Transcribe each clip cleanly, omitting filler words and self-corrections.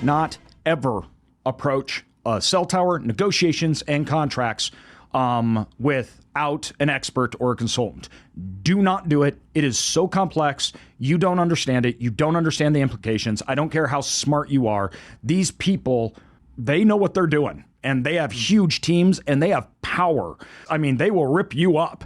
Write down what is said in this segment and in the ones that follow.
not ever approach cell tower negotiations and contracts without an expert or a consultant. Do not do it. It is so complex. You don't understand it. You don't understand the implications. I don't care how smart you are. These people, they know what they're doing, and they have huge teams and they have power. I mean, they will rip you up.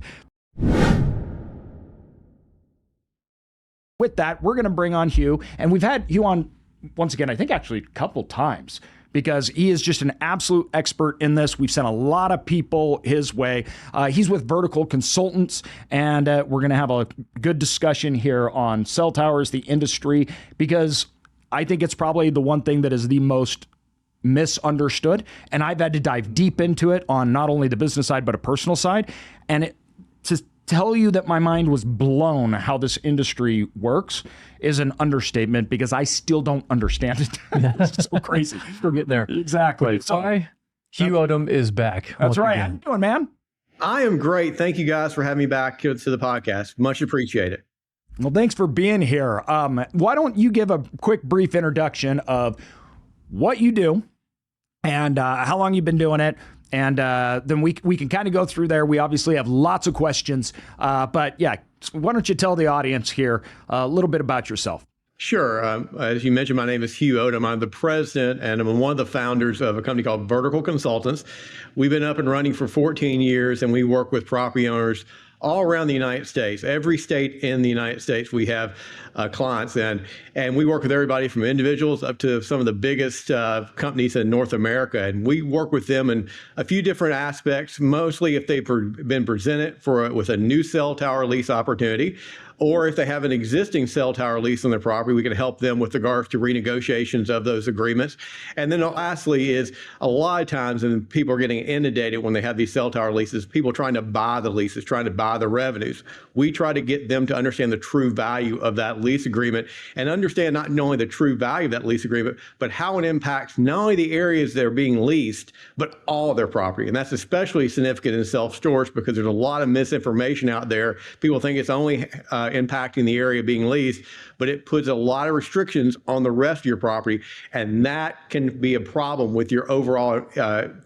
With that, we're going to bring on Hugh, and we've had Hugh on once again, I think actually a couple times, because he is just an absolute expert in this. We've sent a lot of people his way. He's with Vertical Consultants, and we're going to have a good discussion here on cell towers, the industry, because I think it's probably the one thing that is the most misunderstood. And I've had to dive deep into it on not only the business side, but a personal side. And to tell you that my mind was blown how this industry works is an understatement, because I still don't understand it. It's so crazy. We'll get there. Exactly. So Hugh Odom is back. That's right. How you doing, man? I am great. Thank you guys for having me back to the podcast. Much appreciated. Well, thanks for being here. Why don't you give a quick, brief introduction of what you do and how long you've been doing it? And then we can kind of go through there. We obviously have lots of questions. But yeah, why don't you tell the audience here a little bit about yourself? Sure. As you mentioned, my name is Hugh Odom. I'm the president and I'm one of the founders of a company called Vertical Consultants. We've been up and running for 14 years, and we work with property owners all around the United States. Every state in the United States, we have clients, and we work with everybody from individuals up to some of the biggest companies in North America. And we work with them in a few different aspects, mostly if they've been presented with a new cell tower lease opportunity, or if they have an existing cell tower lease on their property, we can help them with regards to renegotiations of those agreements. And then lastly is a lot of times, and people are getting inundated when they have these cell tower leases, people trying to buy the leases, trying to buy the revenues. We try to get them to understand the true value of that lease agreement and understand not only the true value of that lease agreement, but how it impacts not only the areas that are being leased, but all of their property. And that's especially significant in self-storage, because there's a lot of misinformation out there. People think it's only impacting the area being leased, but it puts a lot of restrictions on the rest of your property, and that can be a problem with your overall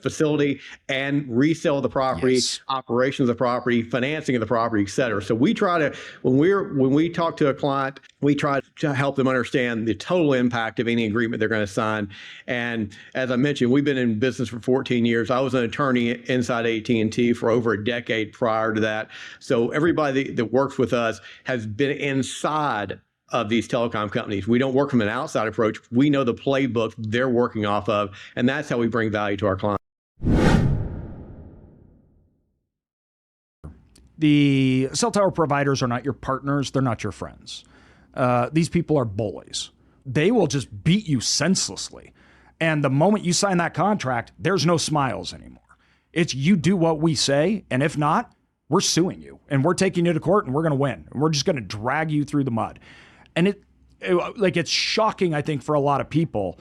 facility and resale of the property, yes, operations of the property, financing of the property, et cetera. So we try to, when we talk to a client, we try to help them understand the total impact of any agreement they're going to sign. And as I mentioned, we've been in business for 14 years. I was an attorney inside AT&T for over a decade prior to that. So everybody that works with us has been inside of these telecom companies. We don't work from an outside approach. We know the playbook they're working off of, and that's how we bring value to our clients. The cell tower providers are not your partners. They're not your friends. These people are bullies. They will just beat you senselessly. And the moment you sign that contract, there's no smiles anymore. It's you do what we say, and if not, we're suing you, and we're taking you to court, and we're going to win. And we're just going to drag you through the mud. And it's shocking, I think, for a lot of people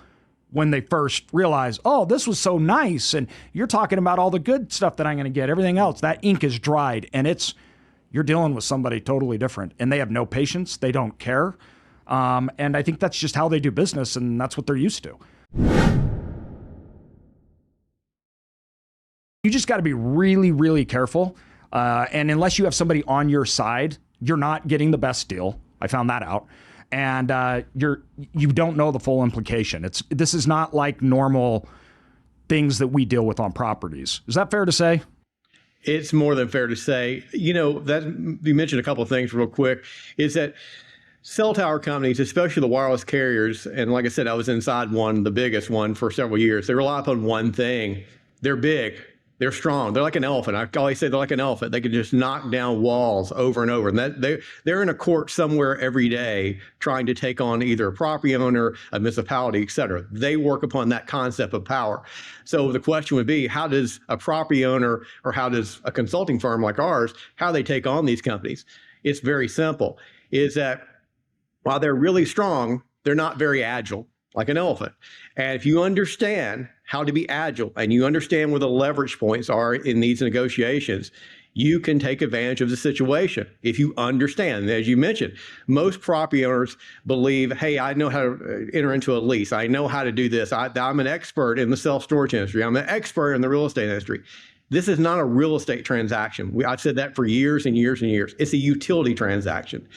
when they first realize, oh, this was so nice, and you're talking about all the good stuff that I'm going to get. Everything else, that ink is dried, and you're dealing with somebody totally different, and they have no patience. They don't care. And I think that's just how they do business, and that's what they're used to. You just got to be really, really careful. And unless you have somebody on your side, you're not getting the best deal. I found that out. And you don't know the full implication. This is not like normal things that we deal with on properties. Is that fair to say? It's more than fair to say. You know, that you mentioned a couple of things real quick, is that cell tower companies, especially the wireless carriers, and like I said, I was inside one, the biggest one, for several years. They rely upon one thing. They're big. They're strong. They're like an elephant. I always say they're like an elephant. They can just knock down walls over and over. And they're in a court somewhere every day trying to take on either a property owner, a municipality, et cetera. They work upon that concept of power. So the question would be, how does a property owner, or how does a consulting firm like ours, how they take on these companies? It's very simple, is that while they're really strong, they're not very agile, like an elephant. And if you understand how to be agile, and you understand where the leverage points are in these negotiations, you can take advantage of the situation if you understand. And as you mentioned, most property owners believe, hey, I know how to enter into a lease. I know how to do this. I'm an expert in the self-storage industry. I'm an expert in the real estate industry. This is not a real estate transaction. I've said that for years and years and years. It's a utility transaction.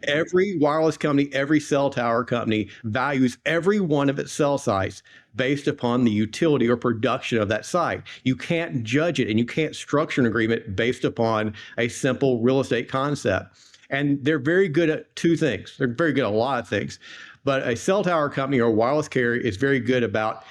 Every wireless company, every cell tower company values every one of its cell sites based upon the utility or production of that site. You can't judge it and you can't structure an agreement based upon a simple real estate concept. And they're very good at two things. They're very good at a lot of things. But a cell tower company or a wireless carrier is very good about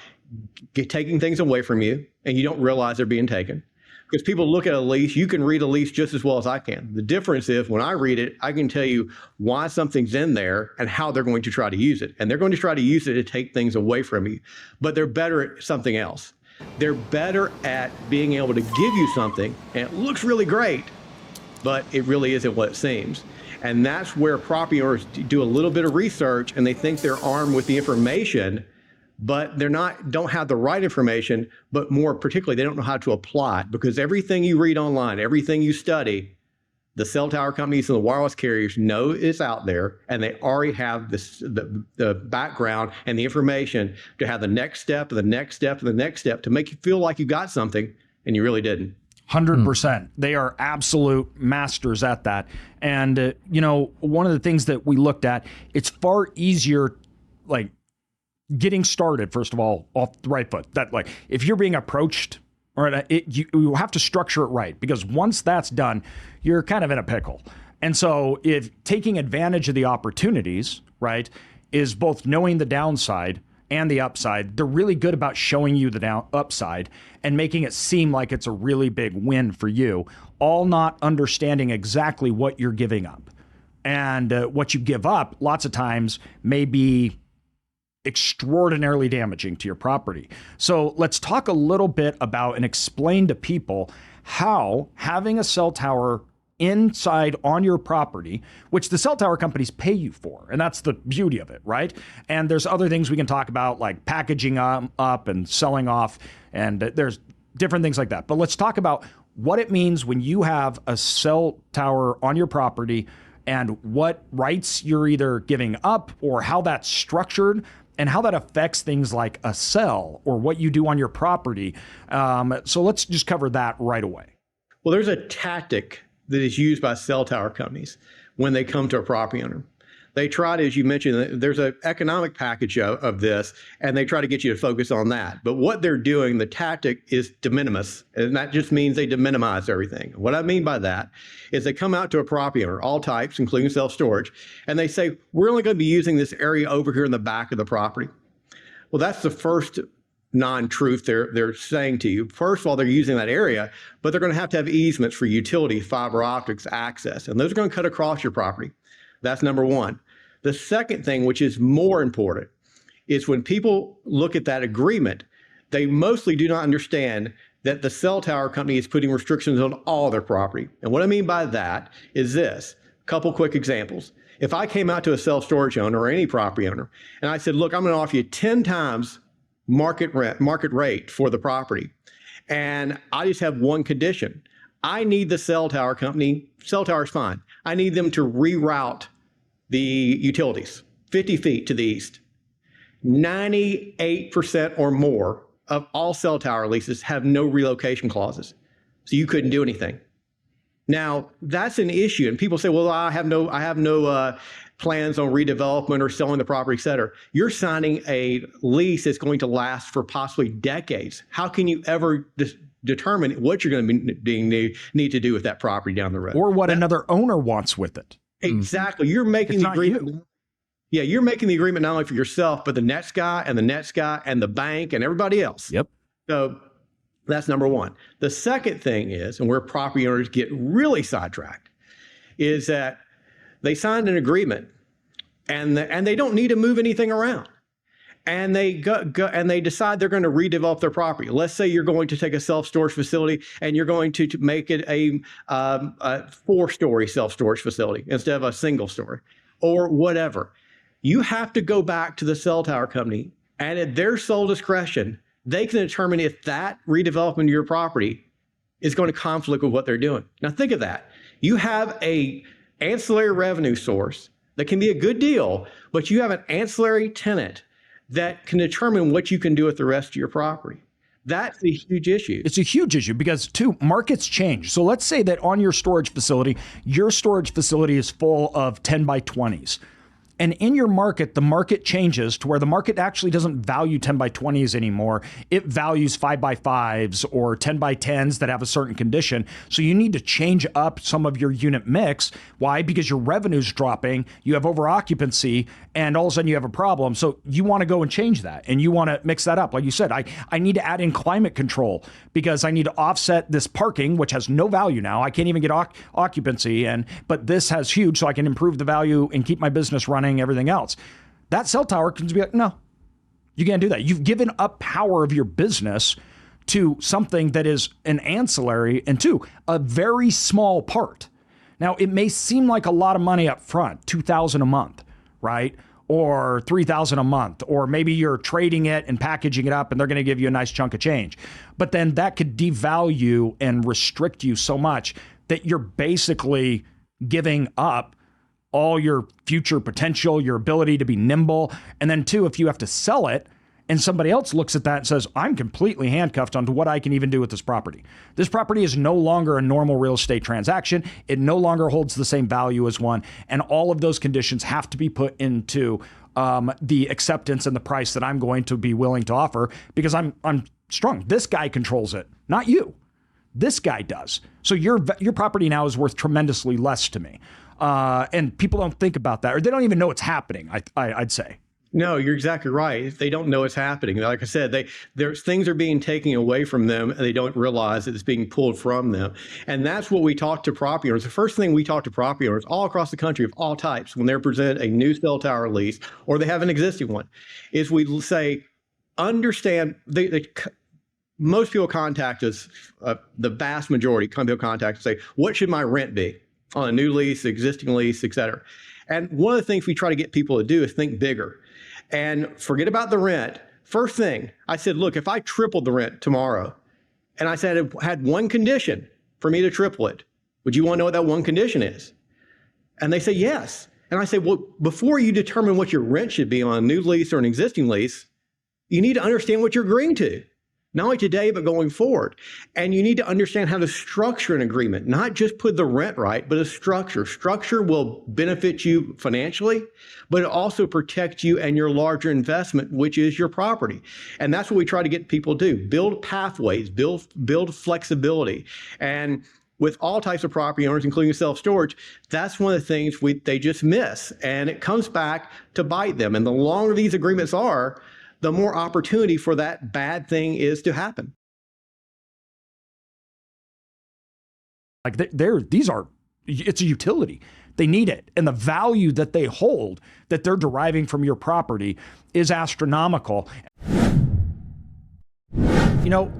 taking things away from you and you don't realize they're being taken. Because people look at a lease, you can read a lease just as well as I can. The difference is when I read it, I can tell you why something's in there and how they're going to try to use it. And they're going to try to use it to take things away from you. But they're better at something else. They're better at being able to give you something, and it looks really great, but it really isn't what it seems. And that's where property owners do a little bit of research and they think they're armed with the information, but don't have the right information, but more particularly, they don't know how to apply it, because everything you read online, everything you study, the cell tower companies and the wireless carriers know is out there, and they already have the background and the information to have the next step, and the next step, and the next step to make you feel like you got something, and you really didn't. 100%. They are absolute masters at that. And, one of the things that we looked at, it's far easier, like, getting started, first of all, off the right foot. That, like, if you're being approached, you have to structure it right, because once that's done, you're kind of in a pickle. And so if taking advantage of the opportunities, right, is both knowing the downside and the upside, they're really good about showing you the upside and making it seem like it's a really big win for you, all not understanding exactly what you're giving up. And what you give up lots of times may be extraordinarily damaging to your property. So let's talk a little bit about and explain to people how having a cell tower inside on your property, which the cell tower companies pay you for, and that's the beauty of it, right? And there's other things we can talk about, like packaging up and selling off, and there's different things like that. But let's talk about what it means when you have a cell tower on your property and what rights you're either giving up or how that's structured, and how that affects things like a cell or what you do on your property. So let's just cover that right away. Well, there's a tactic that is used by cell tower companies when they come to a property owner. They try to, as you mentioned, there's an economic package of this, and they try to get you to focus on that. But what they're doing, the tactic is de minimis, and that just means they de-minimize everything. What I mean by that is they come out to a property owner, all types, including self-storage, and they say, we're only going to be using this area over here in the back of the property. Well, that's the first non-truth they're saying to you. First of all, they're using that area, but they're going to have easements for utility, fiber optics, access, and those are going to cut across your property. That's number one. The second thing, which is more important, is when people look at that agreement, they mostly do not understand that the cell tower company is putting restrictions on all their property. And what I mean by that is this. A couple quick examples. If I came out to a self-storage owner or any property owner, and I said, look, I'm going to offer you 10 times market rate for the property, and I just have one condition. I need the cell tower company, cell tower's fine, I need them to reroute the utilities 50 feet to the east. 98% or more of all cell tower leases have no relocation clauses. So you couldn't do anything. Now, that's an issue. And people say, well, I have no plans on redevelopment or selling the property, et cetera. You're signing a lease that's going to last for possibly decades. How can you ever determine what you're going to need to do with that property down the road? Or what another owner wants with it. Exactly. You're making the agreement. Yeah, you're making the agreement not only for yourself, but the next guy and the next guy and the bank and everybody else. Yep. So that's number one. The second thing is, and where property owners get really sidetracked, is that they signed an agreement and they don't need to move anything around. And they go and they decide they're going to redevelop their property. Let's say you're going to take a self-storage facility and you're going to make it a 4-story self-storage facility instead of a single story or whatever. You have to go back to the cell tower company, and at their sole discretion, they can determine if that redevelopment of your property is going to conflict with what they're doing. Now think of that. You have a ancillary revenue source that can be a good deal, but you have an ancillary tenant that can determine what you can do with the rest of your property. That's a huge issue. It's a huge issue because, too, markets change. So let's say that on your storage facility is full of 10 by 20s. And in your market, the market changes to where the market actually doesn't value 10 by 20s anymore. It values 5 by 5s or 10 by 10s that have a certain condition. So you need to change up some of your unit mix. Why? Because your revenue's dropping, you have over occupancy, and all of a sudden you have a problem. So you want to go and change that, and you want to mix that up. Like you said, I need to add in climate control because I need to offset this parking, which has no value now. I can't even get occupancy, but this has huge, so I can improve the value and keep my business running, everything else. That cell tower can be like, no, you can't do that. You've given up power of your business to something that is an ancillary and a very small part. Now, it may seem like a lot of money up front, $2,000 a month, right? Or $3,000 a month, or maybe you're trading it and packaging it up and they're going to give you a nice chunk of change. But then that could devalue and restrict you so much that you're basically giving up all your future potential, your ability to be nimble. And then if you have to sell it and somebody else looks at that and says, I'm completely handcuffed onto what I can even do with this property. This property is no longer a normal real estate transaction. It no longer holds the same value as one. And all of those conditions have to be put into the acceptance and the price that I'm going to be willing to offer because I'm strong. This guy controls it, not you. This guy does. So your property now is worth tremendously less to me. And people don't think about that, or they don't even know it's happening, I'd say. No, you're exactly right. They don't know it's happening. Like I said, there's things are being taken away from them, and they don't realize that it's being pulled from them. And that's what we talk to property owners. The first thing we talk to property owners all across the country of all types when they're presented a new cell tower lease or they have an existing one, is we say, understand, most people contact us, the vast majority, people contact us and say, what should my rent be on a new lease, existing lease, et cetera? And one of the things we try to get people to do is think bigger and forget about the rent. First thing, I said, look, if I tripled the rent tomorrow and I said it had one condition for me to triple it, would you want to know what that one condition is? And they say, yes. And I say, well, before you determine what your rent should be on a new lease or an existing lease, you need to understand what you're agreeing to. Not only today, but going forward. And you need to understand how to structure an agreement, not just put the rent right, but a structure. Structure will benefit you financially, but it also protects you and your larger investment, which is your property. And that's what we try to get people to do. Build pathways, build flexibility. And with all types of property owners, including self-storage, that's one of the things they just miss. And it comes back to bite them. And the longer these agreements are, the more opportunity for that bad thing is to happen. Like it's a utility. They need it. And the value that they hold, that they're deriving from your property, is astronomical. You know,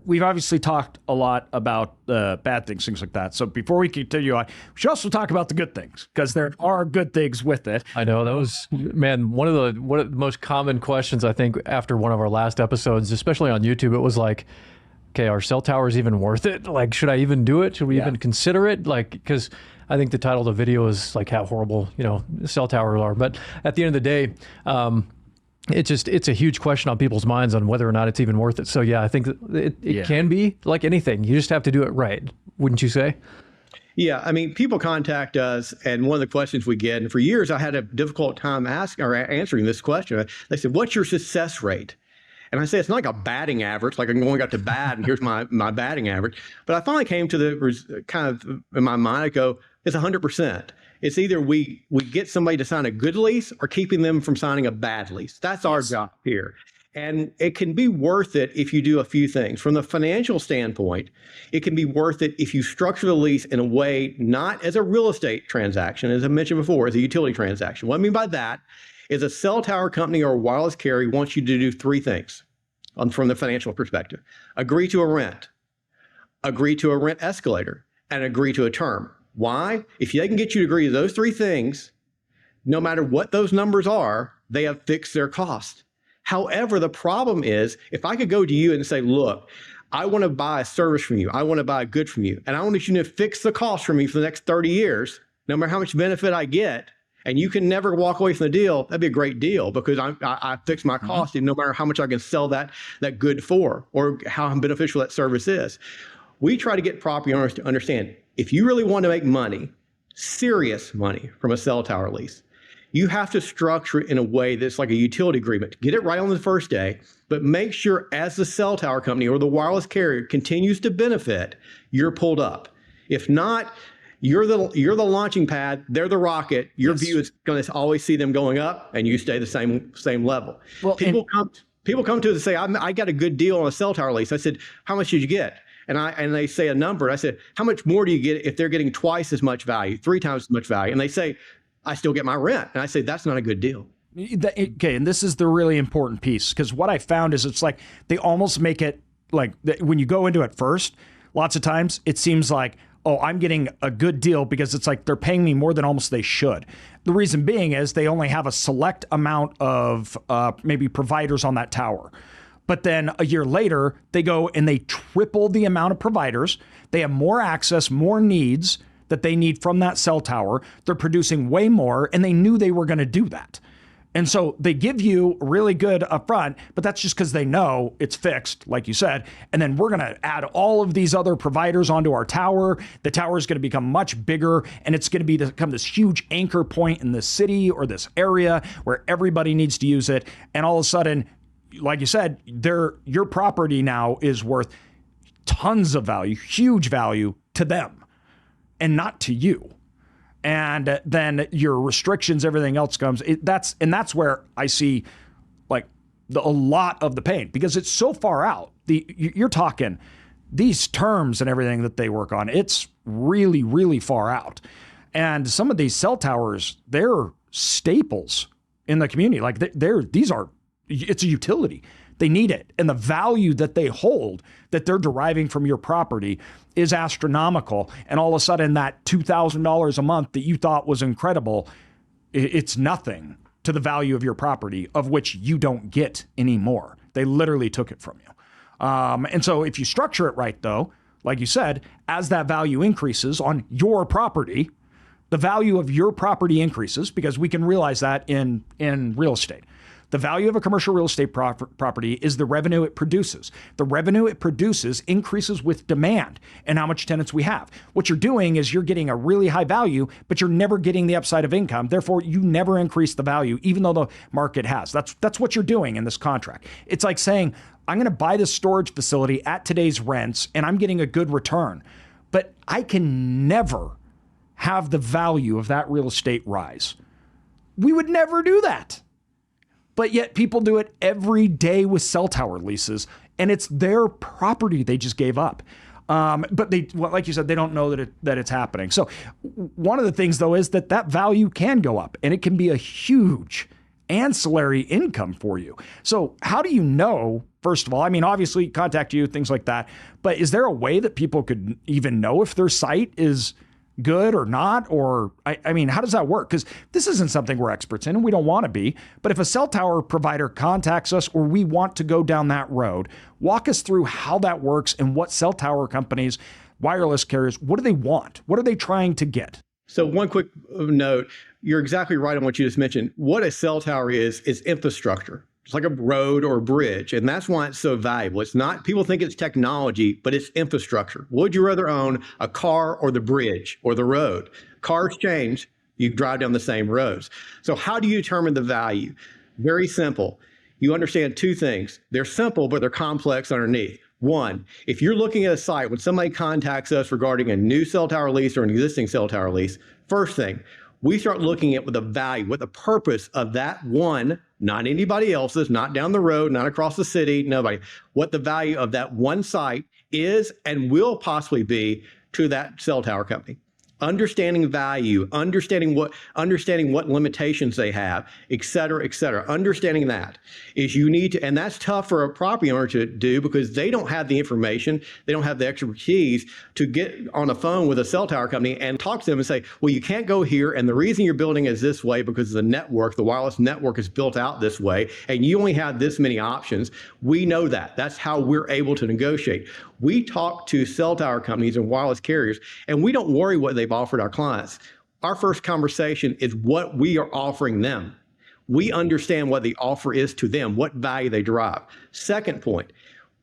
we've obviously talked a lot about bad things like that. So before we continue, we should also talk about the good things, because there are good things with it. I know that was, man, one of the most common questions, I think, after one of our last episodes, especially on YouTube. It was like, okay, are cell towers even worth it? Like, should I even do it? Should we even consider it? Like, because I think the title of the video is like how horrible, cell towers are. But at the end of the day, it's a huge question on people's minds on whether or not it's even worth it. So yeah, I think that it can be like anything. You just have to do it right, wouldn't you say? Yeah, I mean, people contact us, and one of the questions we get, and for years I had a difficult time answering this question. They said, "What's your success rate?" And I say, it's not like a batting average, like I'm going out to bat and here's my batting average. But I finally came to the kind of, in my mind, I go, it's 100%. It's either we get somebody to sign a good lease or keeping them from signing a bad lease. That's our job here. And it can be worth it if you do a few things. From the financial standpoint, it can be worth it if you structure the lease in a way, not as a real estate transaction, as I mentioned before, as a utility transaction. What I mean by that is a cell tower company or a wireless carrier wants you to do three things from the financial perspective. Agree to a rent, agree to a rent escalator, and agree to a term. Why? If they can get you to agree to those three things, no matter what those numbers are, they have fixed their cost. However, the problem is, if I could go to you and say, look, I want to buy a service from you. I want to buy a good from you. And I want you to fix the cost for me for the next 30 years, no matter how much benefit I get. And you can never walk away from the deal. That'd be a great deal because I fix my cost, and no matter how much I can sell that good for or how beneficial that service is. We try to get property owners to understand, if you really want to make money, serious money from a cell tower lease, you have to structure it in a way that's like a utility agreement. Get it right on the first day, but make sure as the cell tower company or the wireless carrier continues to benefit, you're pulled up. If not, you're the launching pad, they're the rocket. Your view is going to always see them going up, and you stay the same level. Well, people come to us and say, I got a good deal on a cell tower lease. I said, how much did you get? And they say a number. I said, how much more do you get if they're getting twice as much value, 3 times as much value? And they say, I still get my rent. And I say, that's not a good deal. Okay, and this is the really important piece, because what I found is it's like they almost make it like when you go into it first, lots of times it seems like, oh, I'm getting a good deal because it's like they're paying me more than almost they should. The reason being is they only have a select amount of maybe providers on that tower. But then a year later, they go and they triple the amount of providers. They have more access, more needs that they need from that cell tower. They're producing way more, and they knew they were going to do that. And so they give you really good upfront, but that's just because they know it's fixed, like you said. And then we're going to add all of these other providers onto our tower. The tower is going to become much bigger, and it's going to become this huge anchor point in the city or this area where everybody needs to use it. And all of a sudden, like you said, your property now is worth tons of value, huge value to them and not to you. And then your restrictions, everything else comes. That's where I see like a lot of the pain, because it's so far out. You're talking these terms and everything that they work on. It's really, really far out. And some of these cell towers, they're staples in the community. Like it's a utility. They need it. And the value that they hold, that they're deriving from your property, is astronomical. And all of a sudden, that $2,000 a month that you thought was incredible, it's nothing to the value of your property, of which you don't get anymore. They literally took it from you. And so if you structure it right, though, like you said, as that value increases on your property, the value of your property increases, because we can realize that in real estate. The value of a commercial real estate property is the revenue it produces. The revenue it produces increases with demand and how much tenants we have. What you're doing is you're getting a really high value, but you're never getting the upside of income. Therefore, you never increase the value, even though the market has. That's what you're doing in this contract. It's like saying, I'm going to buy this storage facility at today's rents, and I'm getting a good return. But I can never have the value of that real estate rise. We would never do that. But yet people do it every day with cell tower leases, and it's their property they just gave up. But like you said, they don't know that it's happening. So one of the things, though, is that value can go up, and it can be a huge ancillary income for you. So how do you know, first of all, I mean, obviously contact you, things like that, but is there a way that people could even know if their site is good or not? Or, I mean, how does that work? Because this isn't something we're experts in, and we don't want to be. But if a cell tower provider contacts us, or we want to go down that road, walk us through how that works and what cell tower companies, wireless carriers, what do they want? What are they trying to get? So one quick note, you're exactly right on what you just mentioned. What a cell tower is infrastructure. It's like a road or a bridge, and that's why it's so valuable. It's not, people think it's technology, but it's infrastructure. Would you rather own a car or the bridge or the road? Cars change, you drive down the same roads. So how do you determine the value? Very simple. You understand two things. They're simple, but they're complex underneath. One, if you're looking at a site, when somebody contacts us regarding a new cell tower lease or an existing cell tower lease, first thing, we start looking at what the value, what the purpose of that one, not anybody else's, not down the road, not across the city, nobody, what the value of that one site is and will possibly be to that cell tower company. Understanding value, understanding what limitations they have, et cetera, et cetera. Understanding that is you need to, and that's tough for a property owner to do because they don't have the information, they don't have the expertise to get on the phone with a cell tower company and talk to them and say, well, you can't go here, and the reason you're building is this way because the network, the wireless network is built out this way, and you only have this many options. We know that. That's how we're able to negotiate. We talk to cell tower companies and wireless carriers, and we don't worry what they've offered our clients. Our first conversation is what we are offering them. We understand what the offer is to them, what value they derive. Second point,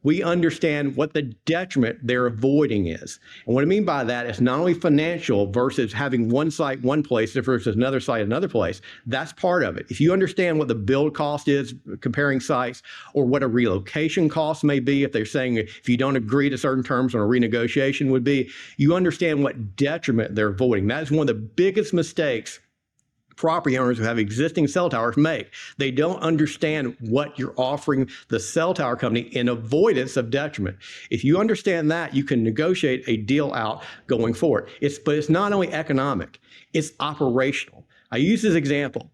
we understand what the detriment they're avoiding is. And what I mean by that is not only financial versus having one site one place versus another site another place. That's part of it. If you understand what the build cost is comparing sites, or what a relocation cost may be, if they're saying if you don't agree to certain terms on a renegotiation would be, you understand what detriment they're avoiding. That is one of the biggest mistakes property owners who have existing cell towers make. They don't understand what you're offering the cell tower company in avoidance of detriment. If you understand that, you can negotiate a deal out going forward. But it's not only economic, it's operational. I use this example.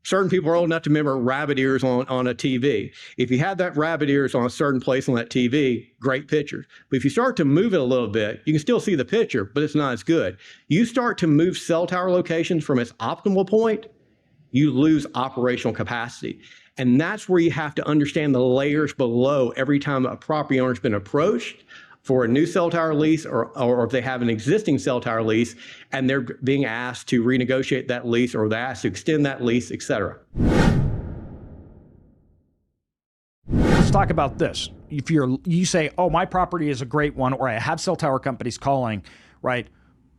Certain people are old enough to remember rabbit ears on a TV. If you have that rabbit ears on a certain place on that TV, great pictures. But if you start to move it a little bit, you can still see the picture, but it's not as good. You start to move cell tower locations from its optimal point, you lose operational capacity. And that's where you have to understand the layers below every time a property owner's been approached for a new cell tower lease, or if they have an existing cell tower lease and they're being asked to renegotiate that lease, or they're asked to extend that lease, et cetera. Let's talk about this. If you say, oh, my property is a great one, or I have cell tower companies calling, right?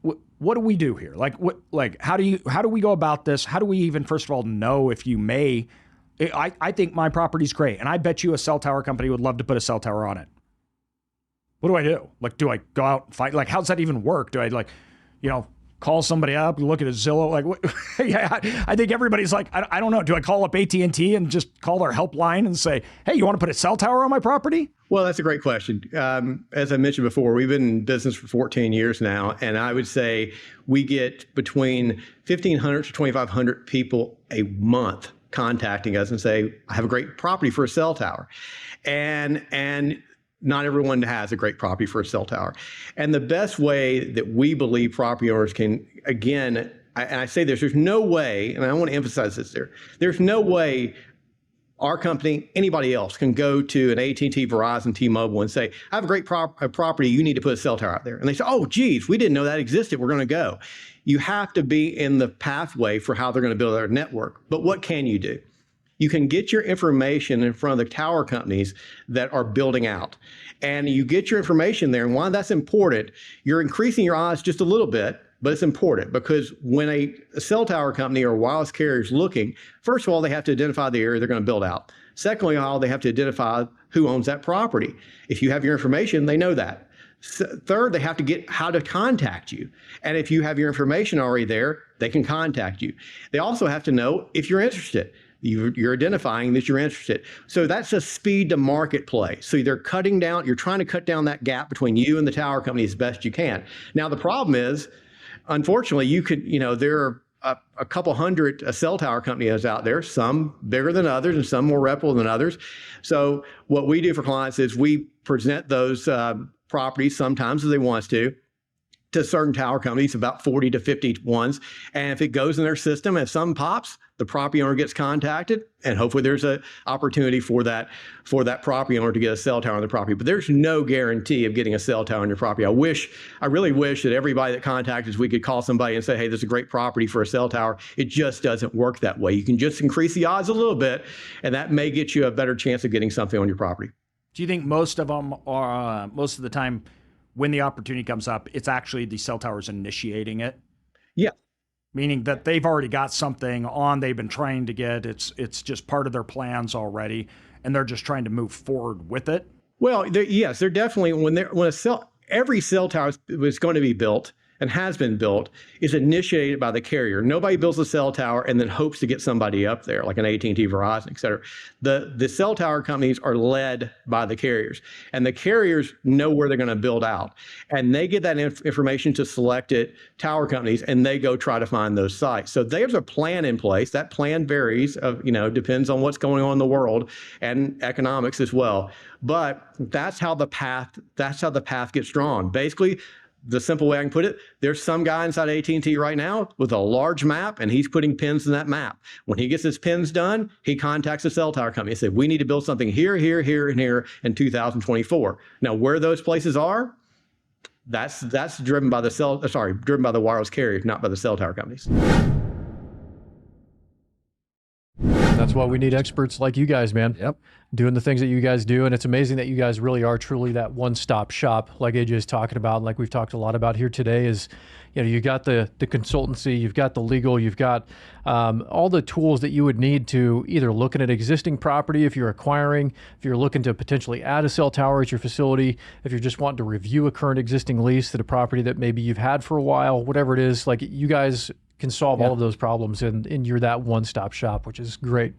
What do we do here? How do we go about this? How do we even, first of all, know if you may? I think my property's great, and I bet you a cell tower company would love to put a cell tower on it. What do I do? Do I go out and fight? How does that even work? Do I call somebody up, look at a Zillow? What? Yeah, I think everybody's I don't know. Do I call up AT&T and just call their helpline and say, hey, you want to put a cell tower on my property? Well, that's a great question. As I mentioned before, we've been in business for 14 years now, and I would say we get between 1,500 to 2,500 people a month contacting us and say, I have a great property for a cell tower. And not everyone has a great property for a cell tower. And the best way that we believe property owners can, again, and I say this, there's no way, and I want to emphasize this there's no way our company, anybody else, can go to an AT&T, Verizon, T-Mobile and say, I have a great property, you need to put a cell tower out there. And they say, oh, geez, we didn't know that existed, we're going to go. You have to be in the pathway for how they're going to build their network. But what can you do? You can get your information in front of the tower companies that are building out. And you get your information there. And why that's important, you're increasing your odds just a little bit, but it's important because when a cell tower company or wireless carrier is looking, first of all, they have to identify the area they're going to build out. Secondly, they have to identify who owns that property. If you have your information, they know that. Third, they have to get how to contact you. And if you have your information already there, they can contact you. They also have to know if you're interested. You're identifying that you're interested. So that's a speed to market play. So you're trying to cut down that gap between you and the tower company as best you can. Now, the problem is, unfortunately, there are a couple hundred cell tower companies out there, some bigger than others and some more reputable than others. So what we do for clients is we present those properties sometimes as they want us to certain tower companies, about 40 to 50 ones. And if it goes in their system, if some pops, the property owner gets contacted, and hopefully there's an opportunity for that property owner to get a cell tower on the property. But there's no guarantee of getting a cell tower on your property. I really wish that everybody that contacts us, we could call somebody and say, hey, there's a great property for a cell tower. It just doesn't work that way. You can just increase the odds a little bit, and that may get you a better chance of getting something on your property. Do you think most of them are, most of the time, when the opportunity comes up, it's actually the cell towers initiating it? Yeah. Meaning that they've already got something on they've been trying to get. It's just part of their plans already, and they're just trying to move forward with it? Well, yes, they're definitely, every cell tower was going to be built and has been built is initiated by the carrier. Nobody builds a cell tower and then hopes to get somebody up there, like an AT&T, Verizon, et cetera. The cell tower companies are led by the carriers, and the carriers know where they're going to build out. And they get that information to selected tower companies, and they go try to find those sites. So there's a plan in place. That plan varies, depends on what's going on in the world and economics as well. But that's how the path gets drawn. Basically, the simple way I can put it, there's some guy inside AT&T right now with a large map, and he's putting pins in that map. When he gets his pins done, he contacts the cell tower company and says, we need to build something here, here, here, and here in 2024. Now, where those places are, that's driven by driven by the wireless carrier, not by the cell tower companies. That's why we need experts like you guys, man. Yep. Doing the things that you guys do. And it's amazing that you guys really are truly that one-stop shop, like AJ is talking about, and like we've talked a lot about here today is, you got the consultancy, you've got the legal, you've got all the tools that you would need to either look at an existing property if you're acquiring, if you're looking to potentially add a cell tower at your facility, if you're just wanting to review a current existing lease at a property that maybe you've had for a while, whatever it is, like you guys can solve all of those problems, and you're that one-stop shop, which is great.